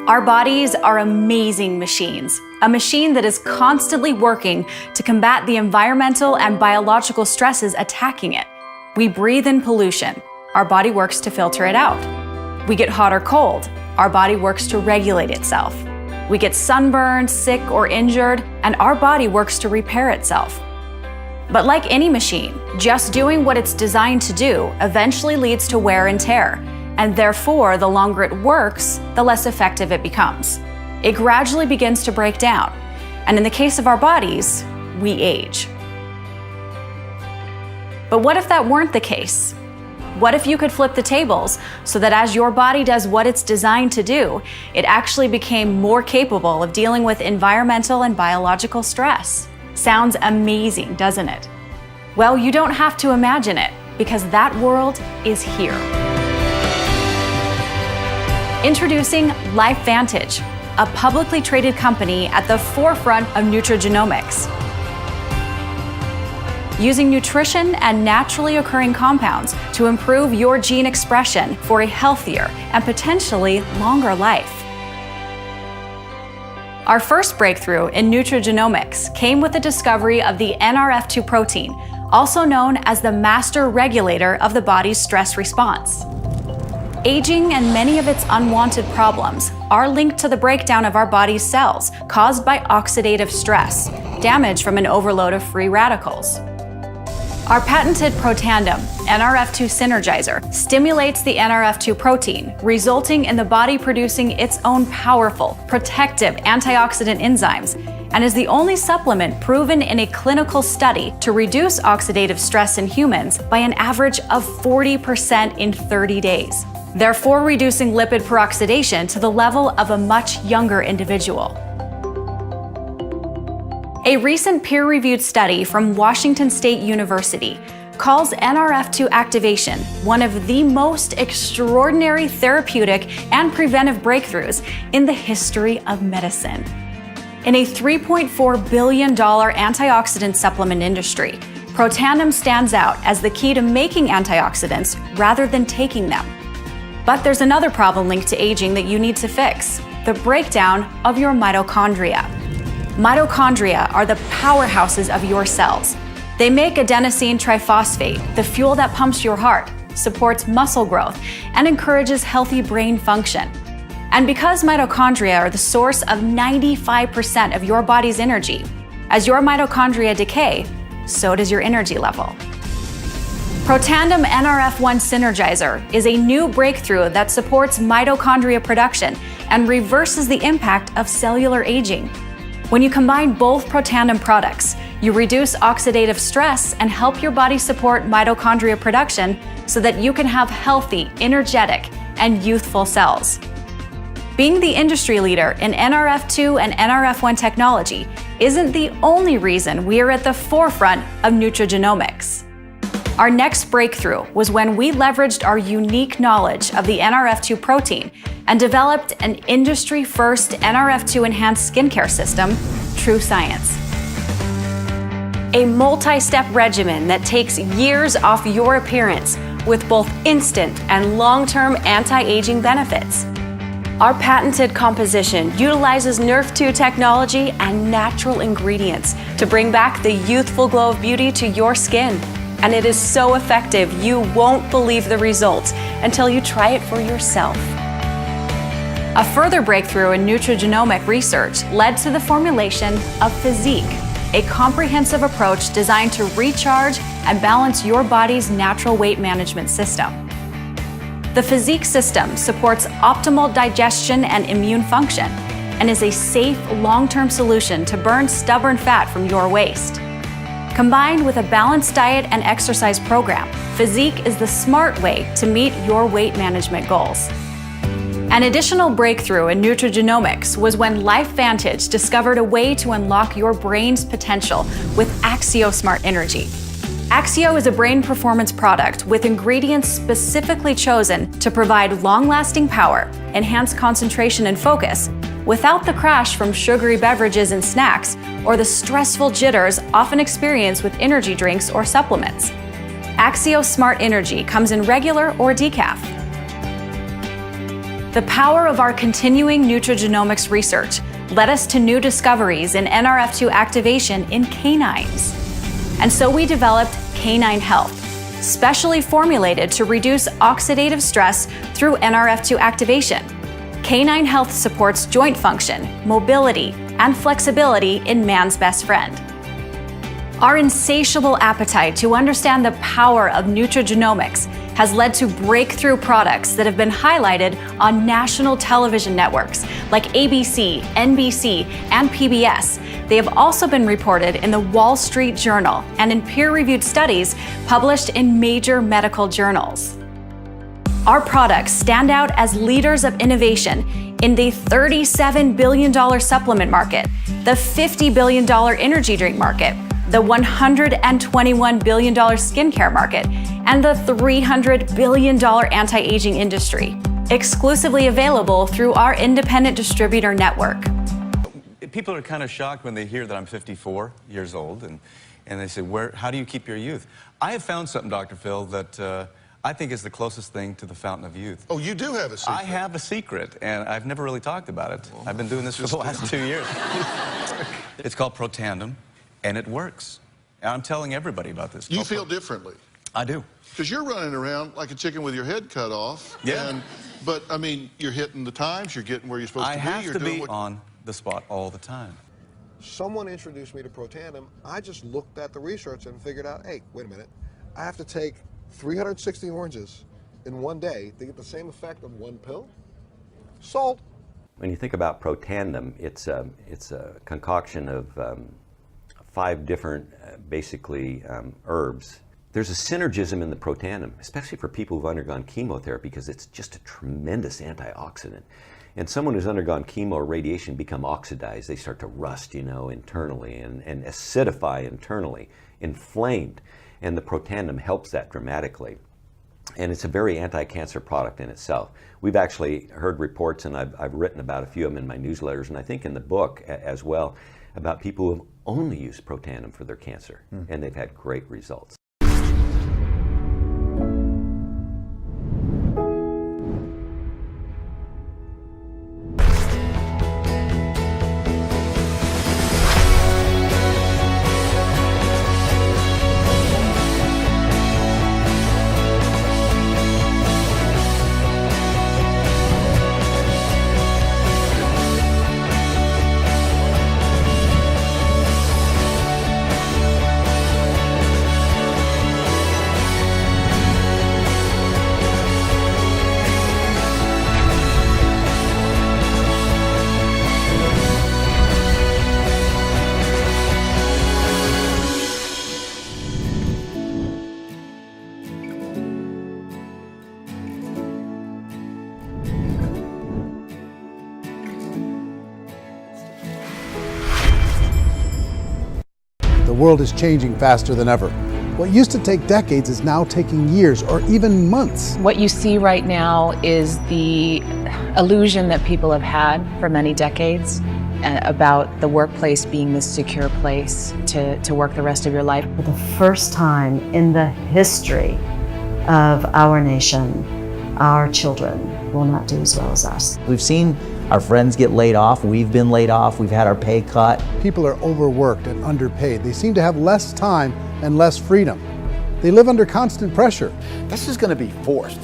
Our bodies are amazing machines, a machine that is constantly working to combat the environmental and biological stresses attacking it. We breathe in pollution. Our body works to filter it out. We get hot or cold. Our body works to regulate itself. We get sunburned, sick, or injured, and our body works to repair itself. But like any machine, just doing what it's designed to do eventually leads to wear and tear. And therefore, the longer it works, the less effective it becomes. It gradually begins to break down. And in the case of our bodies, we age. But what if that weren't the case? What if you could flip the tables so that as your body does what it's designed to do, it actually became more capable of dealing with environmental and biological stress? Sounds amazing, doesn't it? Well, you don't have to imagine it, because that world is here. Introducing LifeVantage, a publicly traded company at the forefront of nutrigenomics. Using nutrition and naturally occurring compounds to improve your gene expression for a healthier and potentially longer life. Our first breakthrough in nutrigenomics came with the discovery of the NRF2 protein, also known as the master regulator of the body's stress response. Aging and many of its unwanted problems are linked to the breakdown of our body's cells caused by oxidative stress, damage from an overload of free radicals. Our patented Protandim NRF2 synergizer stimulates the NRF2 protein, resulting in the body producing its own powerful, protective antioxidant enzymes, and is the only supplement proven in a clinical study to reduce oxidative stress in humans by an average of 40% in 30 days, therefore reducing lipid peroxidation to the level of a much younger individual. A recent peer-reviewed study from Washington State University calls NRF2 activation one of the most extraordinary therapeutic and preventive breakthroughs in the history of medicine. In a $3.4 billion antioxidant supplement industry, Protandim stands out as the key to making antioxidants rather than taking them. But there's another problem linked to aging that you need to fix: the breakdown of your mitochondria. Mitochondria are the powerhouses of your cells. They make adenosine triphosphate, the fuel that pumps your heart, supports muscle growth, and encourages healthy brain function. And because mitochondria are the source of 95% of your body's energy, as your mitochondria decay, so does your energy level. Protandim NRF1 Synergizer is a new breakthrough that supports mitochondria production and reverses the impact of cellular aging. When you combine both Protandim products, you reduce oxidative stress and help your body support mitochondria production so that you can have healthy, energetic, and youthful cells. Being the industry leader in NRF2 and NRF1 technology isn't the only reason we are at the forefront of nutrigenomics. Our next breakthrough was when we leveraged our unique knowledge of the NRF2 protein and developed an industry-first NRF2 enhanced skincare system, True Science. A multi-step regimen that takes years off your appearance with both instant and long-term anti-aging benefits. Our patented composition utilizes Nerf2 technology and natural ingredients to bring back the youthful glow of beauty to your skin. And it is so effective, you won't believe the results until you try it for yourself. A further breakthrough in nutrigenomic research led to the formulation of Physique, a comprehensive approach designed to recharge and balance your body's natural weight management system. The Physique system supports optimal digestion and immune function and is a safe, long-term solution to burn stubborn fat from your waist. Combined with a balanced diet and exercise program, Physique is the smart way to meet your weight management goals. An additional breakthrough in nutrigenomics was when LifeVantage discovered a way to unlock your brain's potential with Axio Smart Energy. Axio is a brain performance product with ingredients specifically chosen to provide long-lasting power, enhance concentration and focus, without the crash from sugary beverages and snacks or the stressful jitters often experienced with energy drinks or supplements. Axio Smart Energy comes in regular or decaf. The power of our continuing nutrigenomics research led us to new discoveries in NRF2 activation in canines. And so we developed Canine Health, specially formulated to reduce oxidative stress through NRF2 activation. Canine Health supports joint function, mobility, and flexibility in man's best friend. Our insatiable appetite to understand the power of nutrigenomics has led to breakthrough products that have been highlighted on national television networks like ABC, NBC, and PBS. They have also been reported in the Wall Street Journal and in peer-reviewed studies published in major medical journals. Our products stand out as leaders of innovation in the $37 billion supplement market, the $50 billion energy drink market, the $121 billion skincare market, and the $300 billion anti-aging industry, exclusively available through our independent distributor network. People are kind of shocked when they hear that I'm 54 years old, and they say, how do you keep your youth? I have found something, Dr. Phil, that I think is the closest thing to the fountain of youth. Oh, you do have a secret? I have a secret, and I've never really talked about it. Well, I've been doing this for the last 2 years. It's called Protandim, and it works. And I'm telling everybody about this. You feel differently? I do. Because you're running around like a chicken with your head cut off. Yeah. But, I mean, you're hitting the times, you're getting where you're supposed to be. I have to be on the spot all the time. Someone introduced me to Protandim. I just looked at the research and figured out, hey, wait a minute. I have to take 360 oranges in one day to get the same effect of one pill? Sold. When you think about Protandim, it's a concoction of 5 different, herbs. There's a synergism in the Protandim, especially for people who've undergone chemotherapy, because it's just a tremendous antioxidant. And someone who's undergone chemo or radiation become oxidized. They start to rust, internally and acidify internally, inflamed. And the Protandim helps that dramatically. And it's a very anti-cancer product in itself. We've actually heard reports, and I've written about a few of them in my newsletters, and I think in the book as well, about people who have only used Protandim for their cancer, and they've had great results. The world is changing faster than ever. What used to take decades is now taking years or even months. What you see right now is the illusion that people have had for many decades about the workplace being this secure place to work the rest of your life. For the first time in the history of our nation, our children will not do as well as us. We've seen our friends get laid off, we've been laid off, we've had our pay cut. People are overworked and underpaid. They seem to have less time and less freedom. They live under constant pressure. This is going to be forced.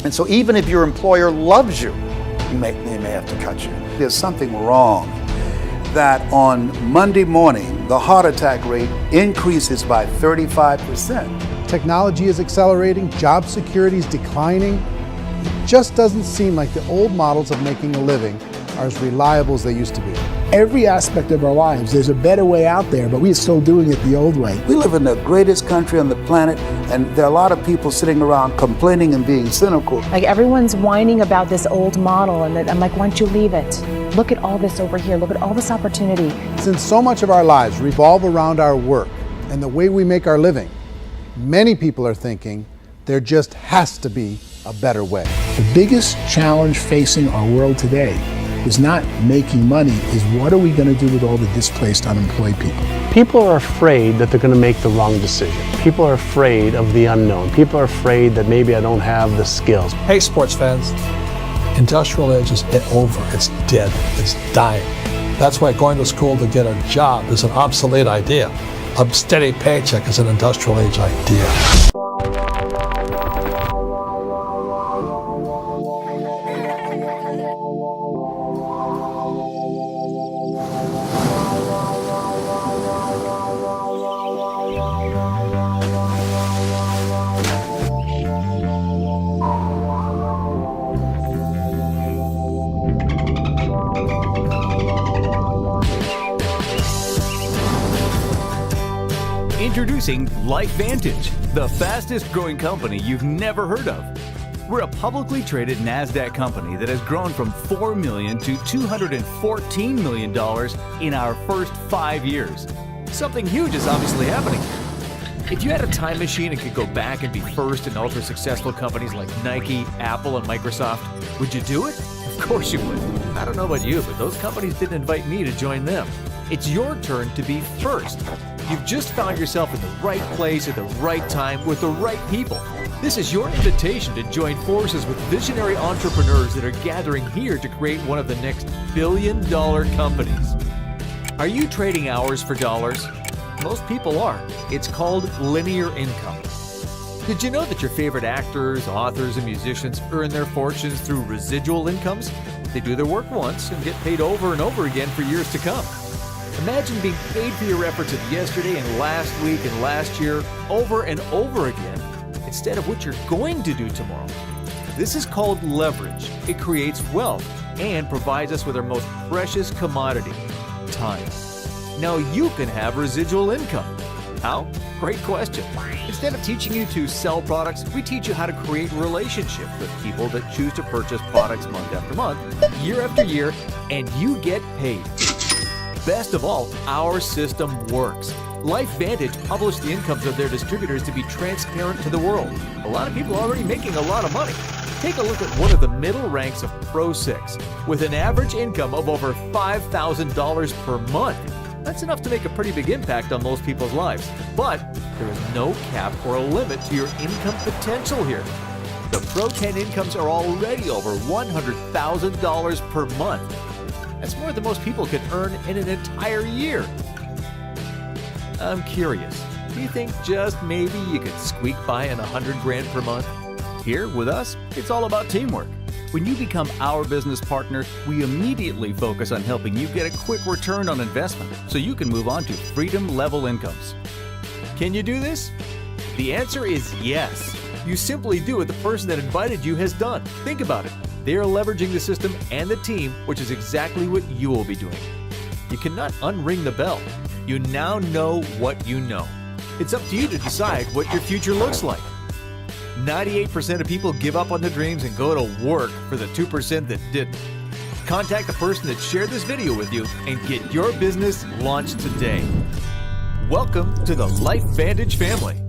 And so even if your employer loves you, they may have to cut you. There's something wrong that on Monday morning, the heart attack rate increases by 35%. Technology is accelerating, job security is declining. It just doesn't seem like the old models of making a living are as reliable as they used to be. Every aspect of our lives, there's a better way out there, but we're still doing it the old way. We live in the greatest country on the planet, and there are a lot of people sitting around complaining and being cynical. Like everyone's whining about this old model, and I'm like, why don't you leave it? Look at all this over here. Look at all this opportunity. Since so much of our lives revolve around our work and the way we make our living, many people are thinking there just has to be a better way. The biggest challenge facing our world today is not making money, is what are we going to do with all the displaced, unemployed people? People are afraid that they're going to make the wrong decision. People are afraid of the unknown. People are afraid that maybe I don't have the skills. Hey, sports fans. Industrial age is over. It's dead. It's dying. That's why going to school to get a job is an obsolete idea. A steady paycheck is an industrial age idea. Introducing LifeVantage, the fastest growing company you've never heard of. We're a publicly traded NASDAQ company that has grown from $4 million to $214 million in our first 5 years. Something huge is obviously happening. If you had a time machine and could go back and be first in ultra successful companies like Nike, Apple, and Microsoft, would you do it? Of course you would. I don't know about you, but those companies didn't invite me to join them. It's your turn to be first. You've just found yourself in the right place at the right time with the right people. This is your invitation to join forces with visionary entrepreneurs that are gathering here to create one of the next billion-dollar companies. Are you trading hours for dollars? Most people are. It's called linear income. Did you know that your favorite actors, authors, and musicians earn their fortunes through residual incomes? They do their work once and get paid over and over again for years to come. Imagine being paid for your efforts of yesterday and last week and last year over and over again instead of what you're going to do tomorrow. This is called leverage. It creates wealth and provides us with our most precious commodity, time. Now you can have residual income. How? Great question. Instead of teaching you to sell products, we teach you how to create relationships with people that choose to purchase products month after month, year after year, and you get paid. Best of all, our system works. LifeVantage published the incomes of their distributors to be transparent to the world. A lot of people are already making a lot of money. Take a look at one of the middle ranks of Pro 6, with an average income of over $5,000 per month. That's enough to make a pretty big impact on most people's lives. But there is no cap or a limit to your income potential here. The Pro 10 incomes are already over $100,000 per month. That's more than most people can earn in an entire year. I'm curious, do you think just maybe you could squeak by on $100,000 per month? Here with us, it's all about teamwork. When you become our business partner, we immediately focus on helping you get a quick return on investment so you can move on to freedom level incomes. Can you do this? The answer is yes. You simply do what the person that invited you has done. Think about it. They are leveraging the system and the team, which is exactly what you will be doing. You cannot unring the bell. You now know what you know. It's up to you to decide what your future looks like. 98% of people give up on their dreams and go to work for the 2% that didn't. Contact the person that shared this video with you and get your business launched today. Welcome to the LifeVantage family.